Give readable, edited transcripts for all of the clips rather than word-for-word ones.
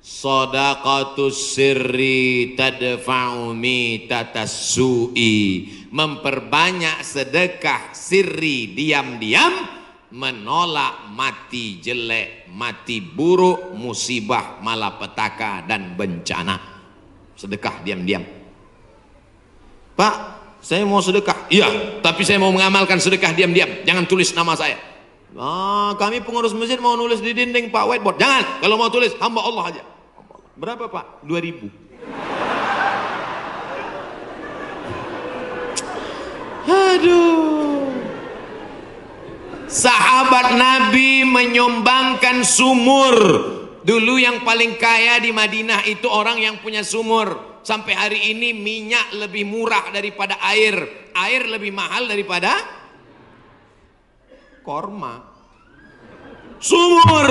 Shadaqatus sirri tadfa'u mitatas su'i. Memperbanyak sedekah sirri diam-diam menolak mati jelek, mati buruk, musibah, malapetaka dan bencana. Sedekah diam-diam. Pak, saya mau sedekah. Iya, tapi saya mau mengamalkan sedekah diam-diam. Jangan tulis nama saya. Kami pengurus masjid mau nulis di dinding Pak whiteboard. Jangan. Kalau mau tulis hamba Allah aja. Berapa Pak? 2.000. Aduh. Sahabat Nabi menyumbangkan sumur. Dulu yang paling kaya di Madinah itu orang yang punya sumur. Sampai hari ini minyak lebih murah daripada air. Air lebih mahal daripada korma. Sumur.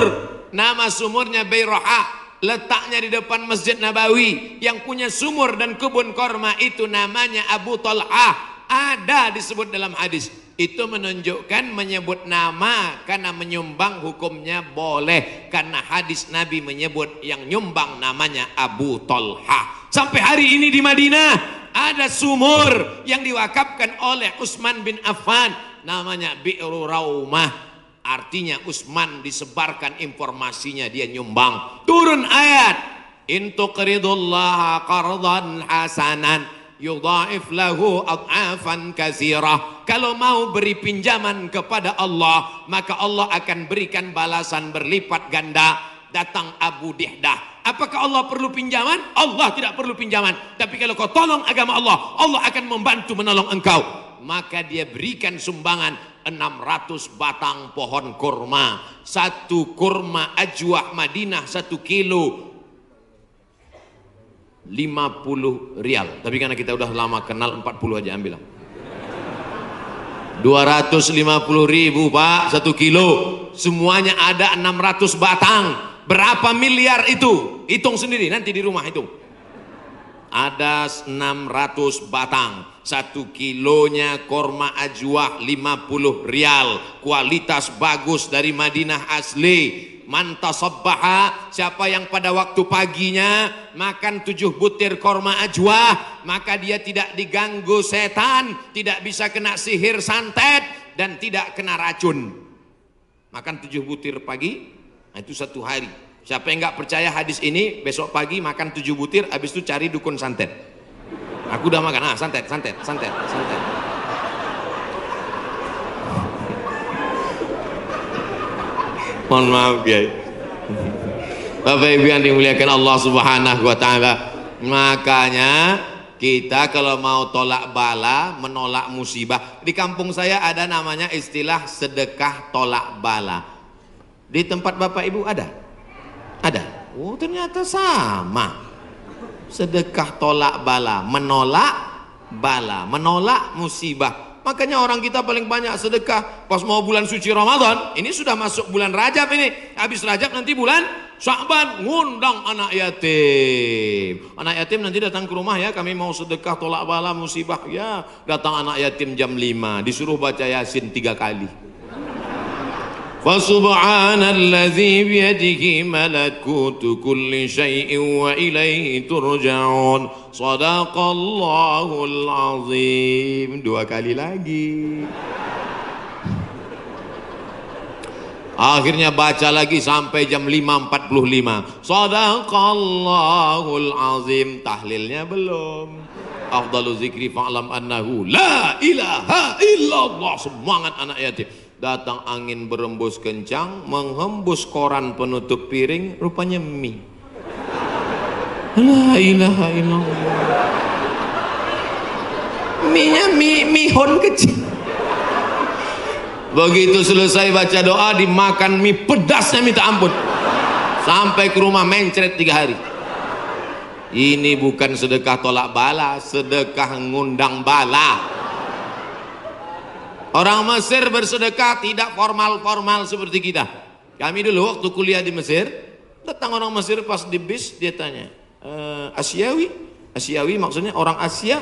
Nama sumurnya Bayroha. Letaknya di depan Masjid Nabawi. Yang punya sumur dan kebun korma itu namanya Abu Talhah. Ada disebut dalam hadis. Itu menunjukkan menyebut nama karena menyumbang hukumnya boleh. Karena hadis Nabi menyebut yang nyumbang namanya Abu Talhah. Sampai hari ini di Madinah ada sumur yang diwakafkan oleh Utsman bin Affan. Namanya Bi'ru Raumah. Artinya Utsman disebarkan informasinya, dia nyumbang. Turun ayat, in tuqridullaha qardan hasanan yudha'if lahu ad'afan katsirah. Kalau mau beri pinjaman kepada Allah, maka Allah akan berikan balasan berlipat ganda. Datang Abu Dihdah. Apakah Allah perlu pinjaman? Allah tidak perlu pinjaman. Tapi kalau kau tolong agama Allah, Allah akan membantu menolong engkau. Maka dia berikan sumbangan 600 batang pohon kurma. Satu kurma ajwah Madinah 1 kilo 50 rial. Tapi karena kita udah lama kenal 40 aja ambil. 250.000 Pak 1 kilo. Semuanya ada 600 batang. Berapa miliar itu? Hitung sendiri nanti di rumah hitung. Ada 600 batang. 1 kilonya korma ajwah 50 rial. Kualitas bagus dari Madinah asli. Man tasabbaha, siapa yang pada waktu paginya makan 7 butir korma ajwah, maka dia tidak diganggu setan, tidak bisa kena sihir santet, dan tidak kena racun. Makan 7 butir pagi, nah itu 1 hari. Siapa yang nggak percaya hadis ini, besok pagi makan 7 butir, habis itu cari dukun santet. Aku udah makan, santet. Mohon maaf ya. Bapak Ibu yang dimuliakan Allah Subhanahu wa taala. Makanya kita kalau mau tolak bala, menolak musibah. Di kampung saya ada namanya istilah sedekah tolak bala. Di tempat Bapak Ibu ada? Ada. Oh, ternyata sama. Sedekah tolak bala, menolak bala, menolak musibah. Makanya orang kita paling banyak sedekah pas mau bulan suci Ramadan. Ini sudah masuk bulan Rajab ini. Habis Rajab nanti bulan Sya'ban, ngundang anak yatim. Anak yatim nanti datang ke rumah ya, kami mau sedekah tolak bala musibah. Ya, datang anak yatim jam 5, disuruh baca Yasin 3 kali. Fasubhanalladzi biyadihi malakutu kulli syai'in wa ilaihi turja'un. Shadaqallahul azim. 2 kali lagi. Akhirnya baca lagi sampai jam 5.45. Shadaqallahul azim. Tahlilnya belum. Afdalu zikri fa'lam annahu la ilaha illallah. Semangat anak yatim. Datang angin berembus kencang, menghembus koran penutup piring, rupanya mie. La ilaha illallah. Mie-nya mihon kecil. Begitu selesai baca doa, dimakan mie pedasnya minta ampun. Sampai ke rumah mencret 3 hari. Ini bukan sedekah tolak bala, sedekah ngundang bala. Orang Mesir bersedekah tidak formal-formal seperti kita. Kami dulu waktu kuliah di Mesir, datang orang Mesir pas di bis, dia tanya, Asyawi? Asyawi maksudnya orang Asia?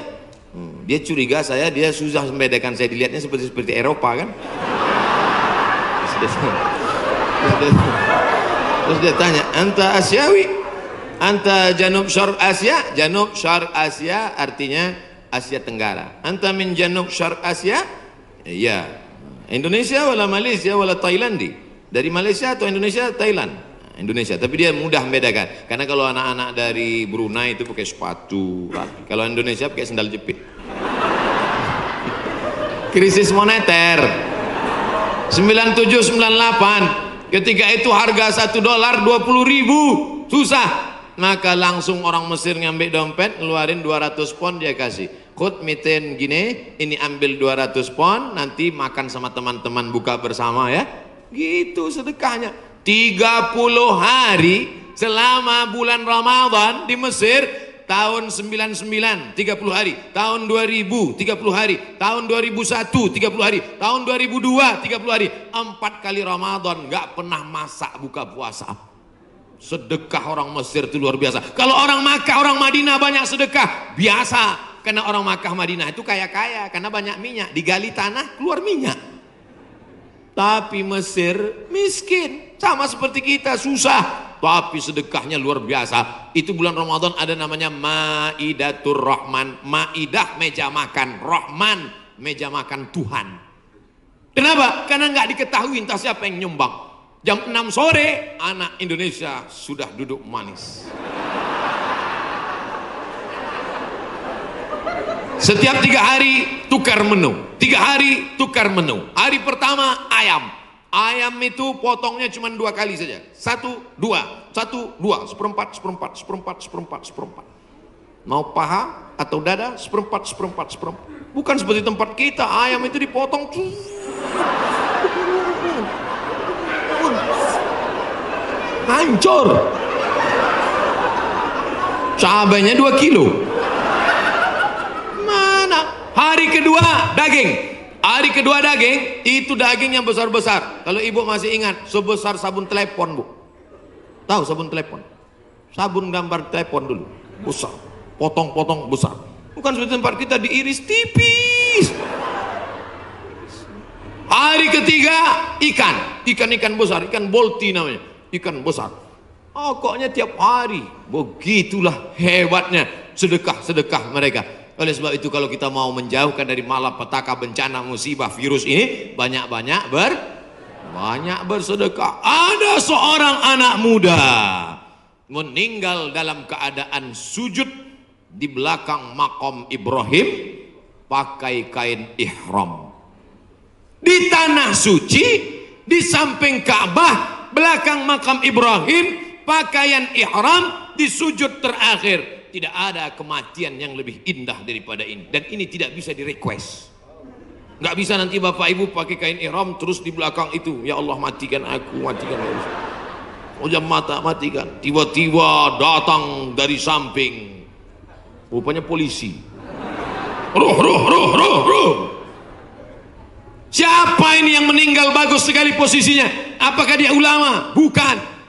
Dia curiga dia susah membedakan, saya dilihatnya seperti Eropa kan. Terus dia tanya, anta Asyawi? Anta janub syarq Asia, janub syarq Asia artinya Asia Tenggara. Anta min janub syarq Asia, ya. Indonesia wala Malaysia wala Thailandi. Dari Malaysia atau Indonesia, Thailand. Indonesia, tapi dia mudah membedakan. Karena kalau anak-anak dari Brunei itu pakai sepatu, kalau Indonesia pakai sandal jepit. Krisis moneter 97-98, ketika itu harga $1 $20.000, susah. Maka langsung orang Mesir ngambil dompet, ngeluarin 200 pon, dia kasih. Khud miten gini, ini ambil 200 pon, nanti makan sama teman-teman buka bersama ya. Gitu sedekahnya. 30 hari selama bulan Ramadan di Mesir, tahun 99 30 hari, tahun 2000 30 hari, tahun 2001 30 hari, tahun 2002 30 hari, 4 kali Ramadan nggak pernah masak buka puasa. Sedekah orang Mesir itu luar biasa. Kalau orang Makkah, orang Madinah banyak sedekah biasa, karena orang Makkah Madinah itu kaya-kaya karena banyak minyak, digali tanah keluar minyak. Tapi Mesir miskin, sama seperti kita, susah, tapi sedekahnya luar biasa. Itu bulan Ramadan ada namanya Maidatur Rahman. Maidah meja makan, Rahman meja makan Tuhan. Kenapa? Karena nggak diketahui entah siapa yang nyumbang. Jam 6 sore anak Indonesia sudah duduk manis. Setiap 3 hari tukar menu, 3 hari tukar menu. Hari pertama ayam, ayam itu potongnya cuma 2 kali saja, 1, 2, 1, 2, seperempat, seperempat, seperempat, seperempat, seperempat. Mau paha atau dada, seperempat, seperempat, seperempat. Bukan seperti tempat kita, ayam itu dipotong, hancur. Cabainya 2 kilo. Hari kedua daging, hari kedua daging itu daging yang besar-besar. Kalau ibu masih ingat, sebesar sabun telepon, Bu. Tahu sabun telepon? Sabun gambar telepon dulu, besar, potong-potong besar. Bukan seperti tempat kita diiris tipis. Hari ketiga ikan besar, ikan bolti namanya, ikan besar. Pokoknya tiap hari. Begitulah hebatnya sedekah mereka. Oleh sebab itu kalau kita mau menjauhkan dari malapetaka, bencana, musibah, virus ini, banyak-banyak bersedekah. Ada seorang anak muda meninggal dalam keadaan sujud di belakang makam Ibrahim pakai kain ihram. Di tanah suci, di samping Ka'bah, belakang makam Ibrahim, pakaian ihram di sujud terakhir. Tidak ada kematian yang lebih indah daripada ini. Dan ini tidak bisa di request. Nggak bisa nanti bapak ibu pakai kain ihram terus di belakang itu, ya Allah matikan aku, matikan aku. Ujam mata matikan. Tiba-tiba datang dari samping, rupanya polisi. Ruh. Siapa ini yang meninggal bagus sekali posisinya? Apakah dia ulama? Bukan.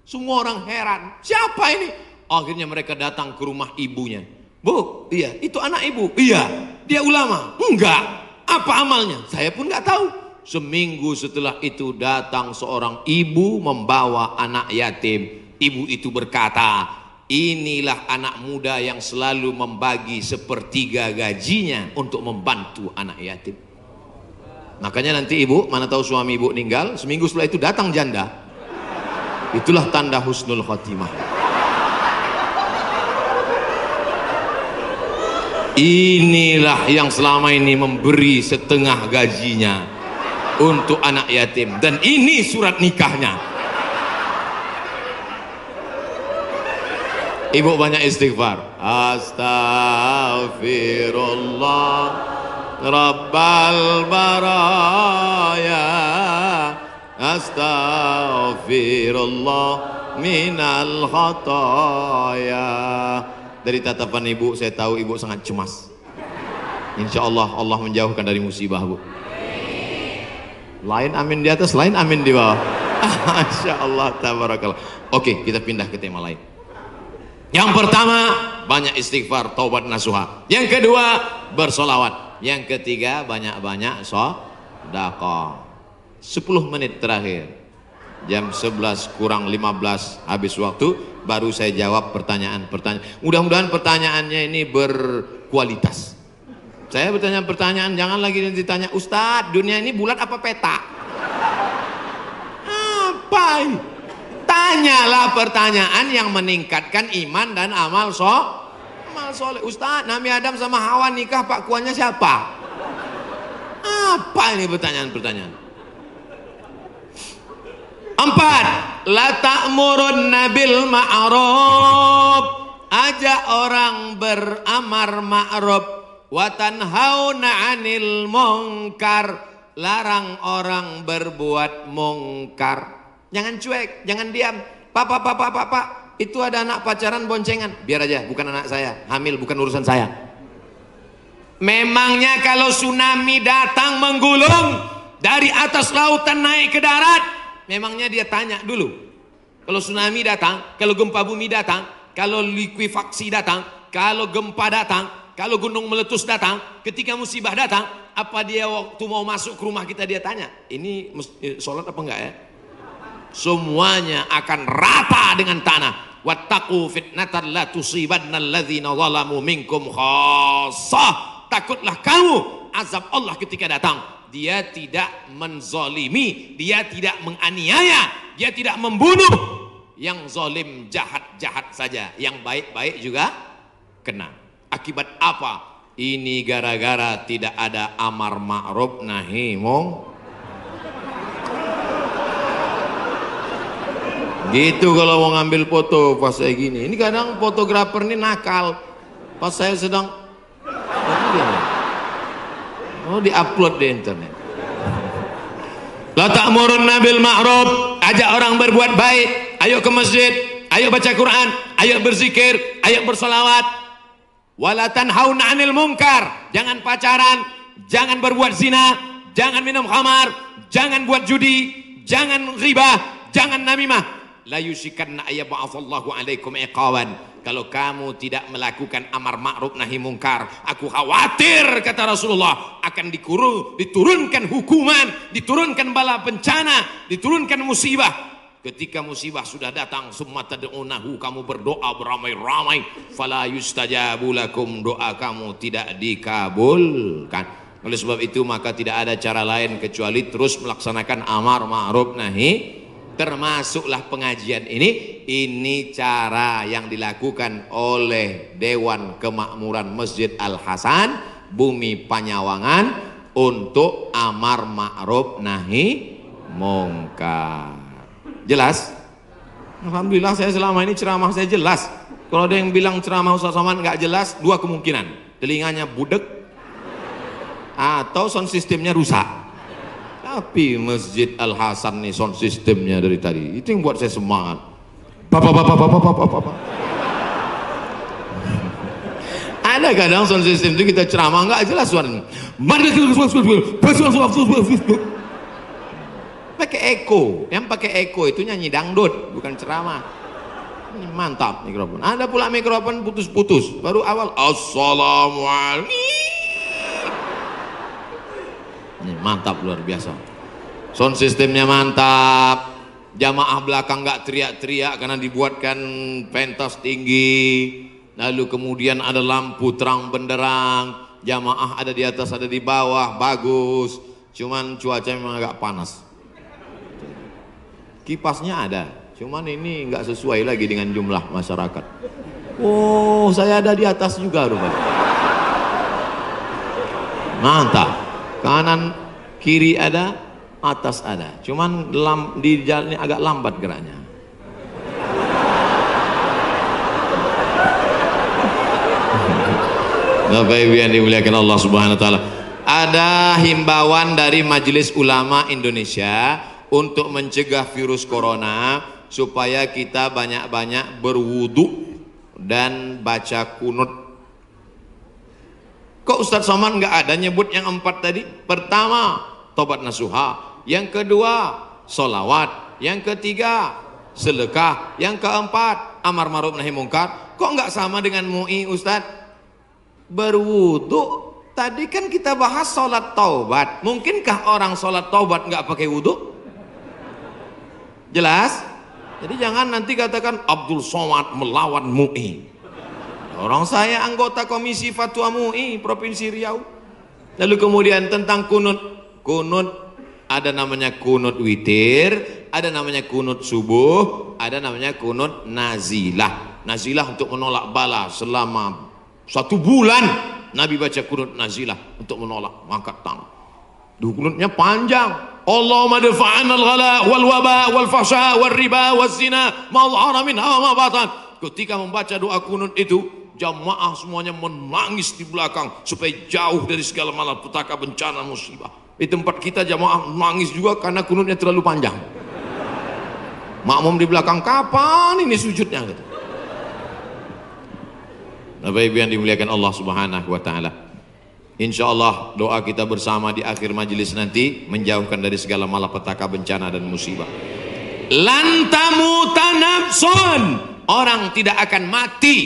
Semua orang heran. Siapa ini? Akhirnya mereka datang ke rumah ibunya. Bu, iya, itu anak ibu. Iya, dia ulama. Enggak. Apa amalnya? Saya pun nggak tahu. Seminggu setelah itu datang seorang ibu membawa anak yatim. Ibu itu berkata, inilah anak muda yang selalu membagi 1/3 gajinya untuk membantu anak yatim. Makanya nanti ibu, mana tahu suami ibu meninggal, seminggu setelah itu datang janda. Itulah tanda husnul khotimah. Inilah yang selama ini memberi 1/2 gajinya untuk anak yatim. Dan ini surat nikahnya. Ibu banyak istighfar. Astaghfirullah Rabbal baraya, astaghfirullah minal khataya. Dari tatapan ibu saya tahu ibu sangat cemas. Insya Allah Allah menjauhkan dari musibah, Bu. Lain amin di atas, lain amin di bawah. Masya Allah, tabarakallah. Oke, kita pindah ke tema lain. Yang pertama, banyak istighfar, taubat nasuha. Yang kedua, bersolawat. Yang ketiga, banyak-banyak sedekah. 10 menit terakhir, jam 11 kurang 15 habis waktu. baru saya jawab pertanyaan-pertanyaan. Mudah-mudahan pertanyaannya ini berkualitas. Saya bertanya pertanyaan, jangan lagi ditanya, Ustadz, dunia ini bulat apa peta? Apa? Tanyalah pertanyaan yang meningkatkan iman dan amal soleh. Ustadz, Nabi Adam sama Hawa nikah, pak kuannya siapa? Apa ini pertanyaan-pertanyaan? 4. La ta'murunna bil ma'ruf, ajak orang beramar ma'ruf, wa tanhauna 'anil munkar, larang orang berbuat mungkar. Jangan cuek, jangan diam. Pak, itu ada anak pacaran boncengan, biar aja, bukan anak saya, hamil bukan urusan saya. Memangnya kalau tsunami datang menggulung dari atas lautan naik ke darat, memangnya dia tanya dulu? Kalau tsunami datang, kalau gempa bumi datang, kalau likuifaksi datang, kalau gempa datang, kalau gunung meletus datang, ketika musibah datang, apa dia waktu mau masuk ke rumah kita dia tanya, ini sholat apa enggak ya? Semuanya akan rata dengan tanah. Wattaqu fitnatan la tusibanna alladzina zalamu minkum khassah. Takutlah kamu azab Allah ketika datang. Dia tidak menzolimi, dia tidak menganiaya, dia tidak membunuh. Yang zalim jahat-jahat saja, yang baik-baik juga kena. Akibat apa? Ini gara-gara tidak ada amar ma'ruf nahi munkar. Gitu kalau mau ngambil foto pas saya gini. Ini kadang fotografer ini nakal. Pas saya sedang diupload di internet. La ta'murunna bil ma'ruf, ajak orang berbuat baik. Ayo ke masjid, ayo baca Quran, ayo berzikir, ayo bersolawat. Wala tanhauna 'anil munkar, jangan pacaran, jangan berbuat zina, jangan minum khamar, jangan buat judi, jangan ghibah, jangan namimah. La yusikanna ayyab'atsallahu 'alaikum iqawan. Kalau kamu tidak melakukan amar ma'ruf nahi mungkar, aku khawatir, kata Rasulullah, akan diturunkan hukuman, diturunkan bala bencana, diturunkan musibah. Ketika musibah sudah datang, summa tad'unahu, kamu berdoa beramai-ramai, fala yustajabu lakum, doa kamu tidak dikabulkan. Oleh sebab itu maka tidak ada cara lain kecuali terus melaksanakan amar ma'ruf nahi. Termasuklah pengajian ini cara yang dilakukan oleh Dewan Kemakmuran Masjid Al-Hasan Bumi Panyawangan untuk amar ma'ruf nahi mungkar. Jelas? Alhamdulillah saya selama ini ceramah saya jelas. Kalau ada yang bilang ceramah Ustaz Somad nggak jelas, dua kemungkinan: telinganya budek atau sound sistemnya rusak. Tapi Masjid Al-Hasan nih sound sistemnya dari tadi, itu yang buat saya semangat. Bapak. Ada kadang sound system itu kita ceramah nggak jelas suaranya. Pakai echo, yang pakai echo itu nyanyi dangdut, bukan ceramah. Ini mantap mikrofon. Ada pula mikrofon putus-putus. Baru awal assalamualaikum. Ini mantap, luar biasa. Sound sistemnya mantap. Jamaah belakang nggak teriak-teriak karena dibuatkan pentas tinggi. Lalu kemudian ada lampu terang benderang. Jamaah ada di atas, ada di bawah, bagus. Cuman cuaca memang agak panas. Kipasnya ada, cuman ini nggak sesuai lagi dengan jumlah masyarakat. Oh, saya ada di atas juga rupanya. Mantap. Kanan kiri ada, atas ada, cuman di jalan ini agak lambat geraknya. Bapak Ibu yang dimuliakan Allah Subhanahu wa taala, ada himbauan dari Majelis Ulama Indonesia untuk mencegah virus corona supaya kita banyak-banyak berwudu dan baca kunut. Kok Ustadz Somad nggak ada nyebut yang 4 tadi? Pertama, tobat nasuha. Yang kedua, solawat. Yang ketiga, sedekah. Yang keempat, amar ma'ruf nahi mungkar. Kok nggak sama dengan MUI Ustadz? Berwudu. Tadi kan kita bahas sholat taubat. Mungkinkah orang sholat taubat nggak pakai wudu? Jelas? Jadi jangan nanti katakan Abdul Somad melawan MUI. Orang saya anggota Komisi Fatwa MUI Provinsi Riau. Lalu kemudian tentang kunut. Kunut ada namanya kunut witir, ada namanya kunut subuh, ada namanya kunut nazilah. Nazilah untuk menolak bala selama 1 bulan. Nabi baca kunut nazilah untuk menolak angkat tangan. Kunutnya panjang. Allahumma dafa'an al-ghala wal waba wal fahsya wal riba wal zina ma dhahara minha wa ma batan. Ketika membaca doa kunut itu, jamaah semuanya menangis di belakang supaya jauh dari segala malapetaka, bencana, musibah. Di tempat kita jamaah menangis juga karena kunutnya terlalu panjang. Makmum di belakang, kapan ini sujudnya? Bapak Ibu yang dimuliakan Allah Subhanahu wa taala. Insyaallah doa kita bersama di akhir majelis nanti menjauhkan dari segala malapetaka, bencana dan musibah. Lantamuta nafsun, orang tidak akan mati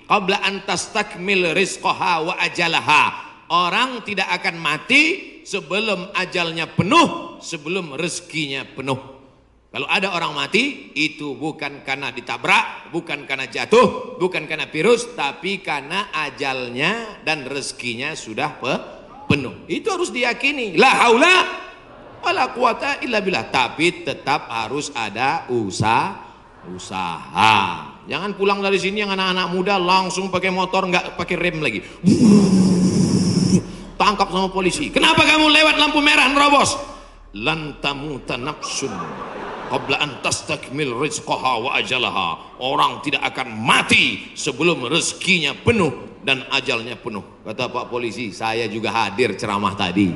qabla an tastakmil rizqaha wa ajalaha. Orang tidak akan mati sebelum ajalnya penuh, sebelum rezekinya penuh. Kalau ada orang mati, itu bukan karena ditabrak, bukan karena jatuh, bukan karena virus, tapi karena ajalnya dan rezekinya sudah penuh. Itu harus diyakini. La haula wala quwata illa billah. Tapi tetap harus ada usaha. Jangan pulang dari sini yang anak-anak muda langsung pakai motor, nggak pakai rem lagi. Tangkap sama polisi. Kenapa kamu lewat lampu merah nerobos? Lan tamuta nafsun qabla an tastakmil rizqaha wa ajalaha. Orang tidak akan mati sebelum rezekinya penuh dan ajalnya penuh. Kata Pak Polisi, saya juga hadir ceramah tadi.